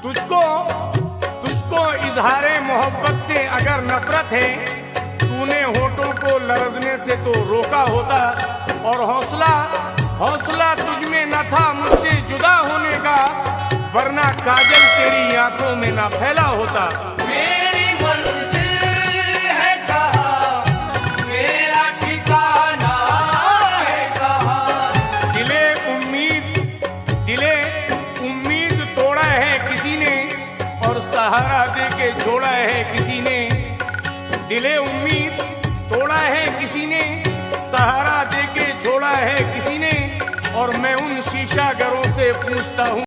तुझको इजहारे मोहब्बत से अगर नफरत है, तूने होठों को लरजने से तो रोका होता, और हौसला तुझ में न था मुझसे जुदा होने का, वरना काजल तेरी आंखों में न फैला होता। मेरी मंजिल है कहाँ, मेरा ठिकाना है कहाँ। दिले उम्मीद तोड़ा है किसी ने, और सहारा दे के छोड़ा है किसी ने। दिले उम्मीद तोड़ा है किसी ने, सहारा दे के छोड़ा है किसी ने, और मैं उन शीशा घरों से पूछता हूँ